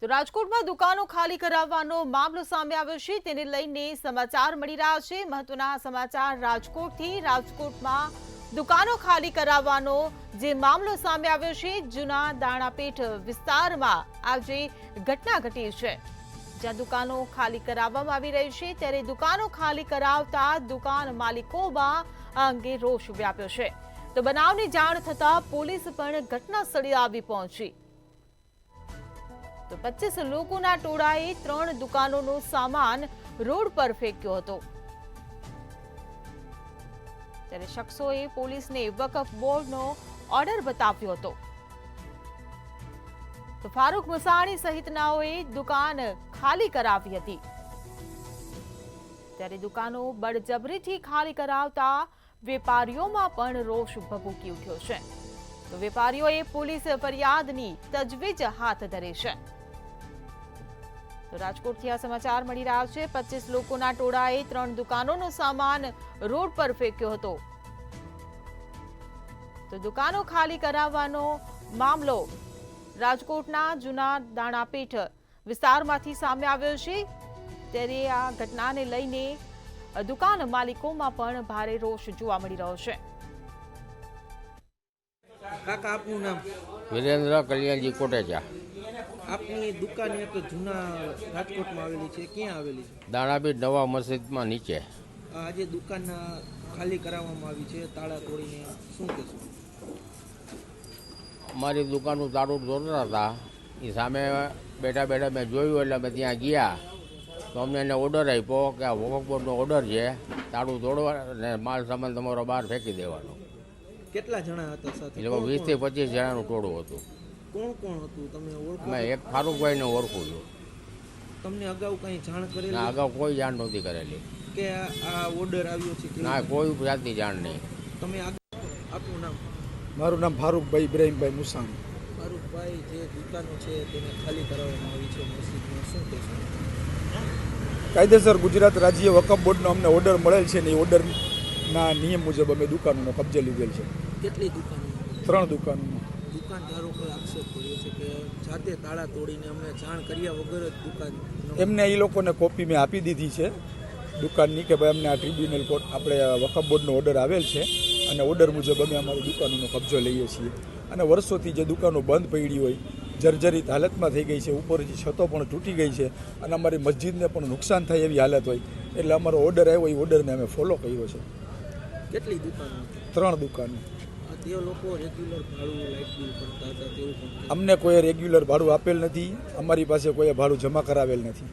તો રાજકોટમાં દુકાનો ખાલી કરાવવાનો મામલો સામે આવ્યો છે, તેને લઈને સમાચાર મળી રહ્યા છે। મહત્વના સમાચાર રાજકોટથી। રાજકોટમાં દુકાનો ખાલી કરાવવાનો જે મામલો સામે આવ્યો છે, જૂના દાણાપીઠ વિસ્તારમાં આજે ઘટના ઘટી છે, જ્યાં દુકાનો ખાલી કરાવવામાં આવી રહી છે, ત્યારે દુકાનો ખાલી કરાવતા દુકાન માલિકોમાં આ અંગે રોષ વ્યાપ્યો છે। તો બનાવની જાણ થતા પોલીસ પણ ઘટના સ્થળે આવી પહોંચી। તો 25 લોકોના ટોળાએ 3 દુકાનોનો સામાન રોડ પર ફેંક્યો હતો, ત્યારે શખ્સોએ પોલીસને વકફ બોર્ડનો ઓર્ડર બતાવ્યો હતો। તો ફારૂક મુસાણી સહિતનાઓએ દુકાન ખાલી કરાવી હતી, ત્યારે દુકાનો બળજબરીથી ખાલી કરાવતા વેપારીઓમાં પણ રોષ ભભૂકી ઉઠ્યો છે। તો વેપારીઓએ પોલીસ ફરિયાદની તજવીજ હાથ ધરી છે। તો રાજકોટથી આ સમાચાર મળી રહ્યા છે। 25 લોકોના ટોળાએ 3 દુકાનોનો સામાન રોડ પર ફેંક્યો હતો। તો દુકાનો ખાલી કરાવવાનો મામલો રાજકોટના જૂના દાણાપીઠ વિસ્તારમાંથી સામે આવ્યો છે, ત્યારે આ ઘટનાને લઈને દુકાન માલિકોમાં પણ ભારે રોષ જોવા મળી રહ્યો છે। કાકા, આપનું નામ? વીરેન્દ્ર કલ્યાણજી કોટેચા। આપની દુકાન એક જૂના રાજકોટમાં આવેલી છે, ક્યાં આવેલી છે? દાણાપીઠ નવા મસ્જિદમાં નીચે। આજે દુકાન ખાલી કરાવવામાં આવી છે, તાળા તોડીને, શું કહેશો? અમારી દુકાનનું તાળું તોડતા હતા, એ સામે બેઠા બેઠા મેં જોયું, એટલે અમે ત્યાં ગયા તો અમને એને ઓર્ડર આપ્યો કે આ વકફ બોર્ડનો ઓર્ડર છે, તાળું તોડવા અને માલ સામાન તમારો બહાર ફેંકી દેવાનો। કેટલા જણા હતા સાથે? એટલે 20 થી 25 જણાનું ટોળું હતું। કોણ કોણ હતું, તમે ઓળખો? મેં એક ફારૂકભાઈને ઓળખું છું। તમને અગાઉ કંઈ જાણ કરેલી? ના, અગાઉ કોઈ જાણ નહોતી કરેલી। કે આ ઓર્ડર આવ્યો છે? ના, કોઈ જાતની જાણ નહીં। તમે આપનું નામ? મારું નામ ફારૂકભાઈ ઇબ્રાહીમભાઈ મુસાણી। ફારૂકભાઈ, જે દુકાનો છે તેને ખાલી કરાવવામાં આવી છે મસ્જિદમાં, શું કહેશો? કાયદેસર ગુજરાત રાજ્ય વકફ બોર્ડનો અમને ઓર્ડર મળેલ છે ને એ ઓર્ડરના નિયમ મુજબ અમે દુકાનોનો કબજે લીધેલ છે। કેટલી દુકાનો? 3 દુકાનોનો। દુકાનદારો કોઈ આક્ષેપ કર્યો છે કે જાતે તાળા તોડીને અમને જાણ કર્યા વગર જ દુકાન? એમને એ લોકોને કોપી મેં આપી દીધી છે દુકાનની કે ભાઈ અમને આ ટ્રિબ્યુનલ કોર્ટ આપણે વકફ બોર્ડનો ઓર્ડર આવેલ છે અને ઓર્ડર મુજબ અમે અમારી દુકાનોનો કબજો લઈએ છીએ। અને વર્ષોથી જે દુકાનો બંધ પડી હોય, જર્જરિત હાલતમાં થઈ ગઈ છે, ઉપરથી છતો પણ તૂટી ગઈ છે અને અમારી મસ્જિદને પણ નુકસાન થાય એવી હાલત હોય, એટલે અમારો ઓર્ડર આવ્યો એ ઓર્ડરને અમે ફોલો કર્યો છે। કેટલી દુકાનો? 3 દુકાનો। તે લોકો રેગ્યુલર ભાડું લાઇટ બિલ કરતા હતા તેવું પણ? અમને કોઈ રેગ્યુલર ભાડું આપેલ નથી, અમારી પાસે કોઈ ભાડું જમા કરાવેલ નથી।